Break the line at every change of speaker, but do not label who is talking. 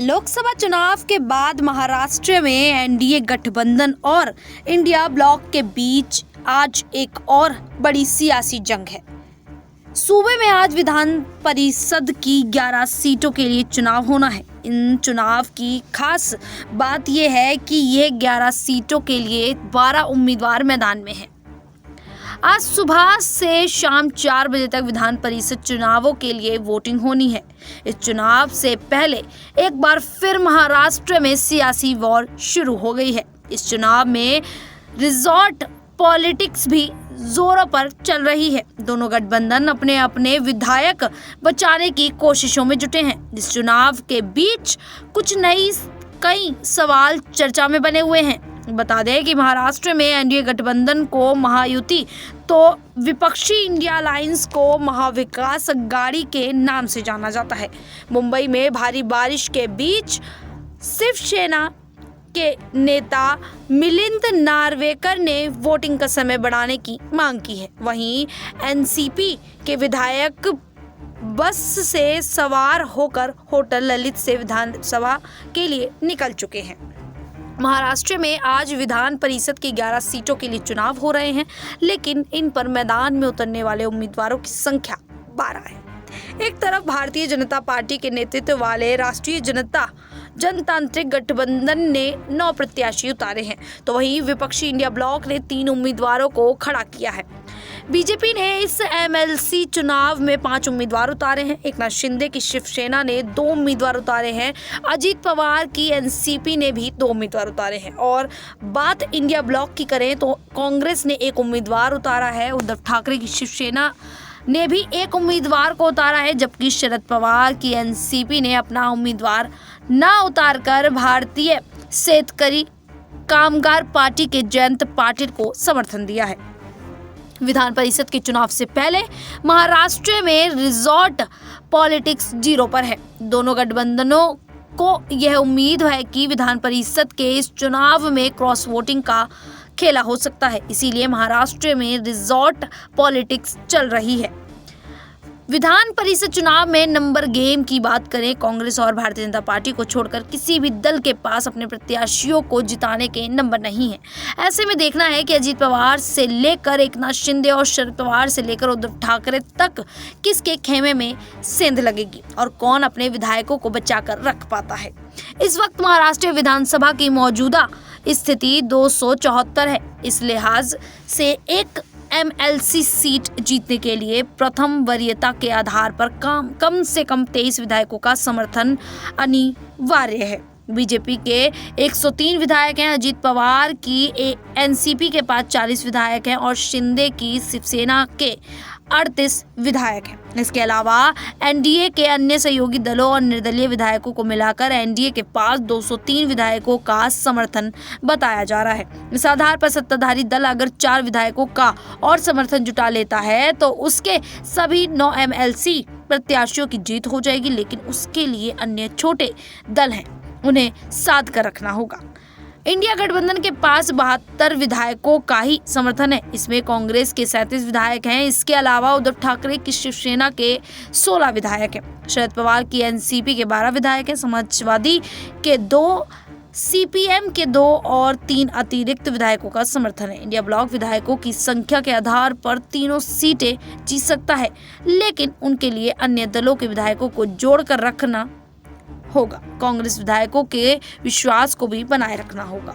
लोकसभा चुनाव के बाद महाराष्ट्र में एनडीए गठबंधन और इंडिया ब्लॉक के बीच आज एक और बड़ी सियासी जंग है। सूबे में आज विधान परिषद की 11 सीटों के लिए चुनाव होना है। इन चुनाव की खास बात यह है कि ये 11 सीटों के लिए 12 उम्मीदवार मैदान में हैं। आज सुबह से शाम 4 बजे तक विधान परिषद चुनावों के लिए वोटिंग होनी है। इस चुनाव से पहले एक बार फिर महाराष्ट्र में सियासी वॉर शुरू हो गई है। इस चुनाव में रिजॉर्ट पॉलिटिक्स भी जोरों पर चल रही है। दोनों गठबंधन अपने अपने विधायक बचाने की कोशिशों में जुटे हैं। इस चुनाव के बीच कई सवाल चर्चा में बने हुए हैं। बता दें कि महाराष्ट्र में एनडीए गठबंधन को महायुति तो विपक्षी इंडिया अलायंस को महाविकास अघाड़ी के नाम से जाना जाता है। मुंबई में भारी बारिश के बीच शिवसेना के नेता मिलिंद नार्वेकर ने वोटिंग का समय बढ़ाने की मांग की है। वहीं एनसीपी के विधायक बस से सवार होकर होटल ललित से विधानसभा के लिए निकल चुके हैं। महाराष्ट्र में आज विधान परिषद की 11 सीटों के लिए चुनाव हो रहे हैं, लेकिन इन पर मैदान में उतरने वाले उम्मीदवारों की संख्या 12 है। एक तरफ भारतीय जनता पार्टी के नेतृत्व वाले राष्ट्रीय जनतांत्रिक गठबंधन ने 9 प्रत्याशी उतारे हैं, तो वहीं विपक्षी इंडिया ब्लॉक ने 3 उम्मीदवारों को खड़ा किया है। बीजेपी ने इस एमएलसी चुनाव में 5 उम्मीदवार उतारे हैं। एकनाथ शिंदे की शिवसेना ने 2 उम्मीदवार उतारे हैं। अजीत पवार की एनसीपी ने भी 2 उम्मीदवार उतारे हैं। और बात इंडिया ब्लॉक की करें तो कांग्रेस ने 1 उम्मीदवार उतारा है। उद्धव ठाकरे की शिवसेना ने भी 1 उम्मीदवार को उतारा है, जबकि शरद पवार की एनसीपी ने अपना उम्मीदवार न उतारकर भारतीय शेतकरी कामगार पार्टी के जयंत पाटिल को समर्थन दिया है। विधान परिषद के चुनाव से पहले महाराष्ट्र में रिजॉर्ट पॉलिटिक्स जीरो पर है। दोनों गठबंधनों को यह उम्मीद है कि विधान परिषद के इस चुनाव में क्रॉस वोटिंग का खेला हो सकता है, इसीलिए महाराष्ट्र में रिजॉर्ट पॉलिटिक्स चल रही है। विधान परिषद चुनाव में नंबर गेम की बात करें, कांग्रेस और भारतीय जनता पार्टी को छोड़कर किसी भी दल के पास अपने प्रत्याशियों को जिताने के नंबर नहीं है। ऐसे में देखना है कि अजीत पवार से लेकर एकनाथ शिंदे और शरद पवार से लेकर उद्धव ठाकरे तक किसके खेमे में सेंध लगेगी और कौन अपने विधायकों को बचाकर रख पाता है। इस वक्त महाराष्ट्र विधानसभा की मौजूदा स्थिति 274 है। इस लिहाज से एक एमएलसी सीट जीतने के लिए प्रथम वरीयता के आधार पर कम से कम 23 विधायकों का समर्थन अनिवार्य है। बीजेपी के 103 विधायक हैं, अजीत पवार की एनसीपी के पास 40 विधायक हैं और शिंदे की शिवसेना के 38 विधायक हैं। इसके अलावा एनडीए के अन्य सहयोगी दलों और निर्दलीय विधायकों को मिलाकर एनडीए के पास 203 विधायकों का समर्थन बताया जा रहा है। इस आधार पर सत्ताधारी दल अगर 4 विधायकों का और समर्थन जुटा लेता है तो उसके सभी 9 एमएलसी प्रत्याशियों की जीत हो जाएगी, लेकिन उसके लिए अन्य छोटे दल हैं, उन्हें साध कर रखना होगा। इंडिया गठबंधन के पास 72 विधायकों का ही समर्थन है। इसमें कांग्रेस के 37 विधायक हैं। इसके अलावा उद्धव ठाकरे की शिवसेना के 16 विधायक हैं। शरद पवार की एनसीपी के 12 विधायक हैं। समाजवादी के 2, सीपीएम के 2 और 3 अतिरिक्त विधायकों का समर्थन है। इंडिया ब्लॉक विधायकों की संख्या के आधार पर तीनों सीटें जीत सकता है, लेकिन उनके लिए अन्य दलों के विधायकों को जोड़कर रखना होगा। कांग्रेस विधायकों के विश्वास को भी बनाए रखना होगा।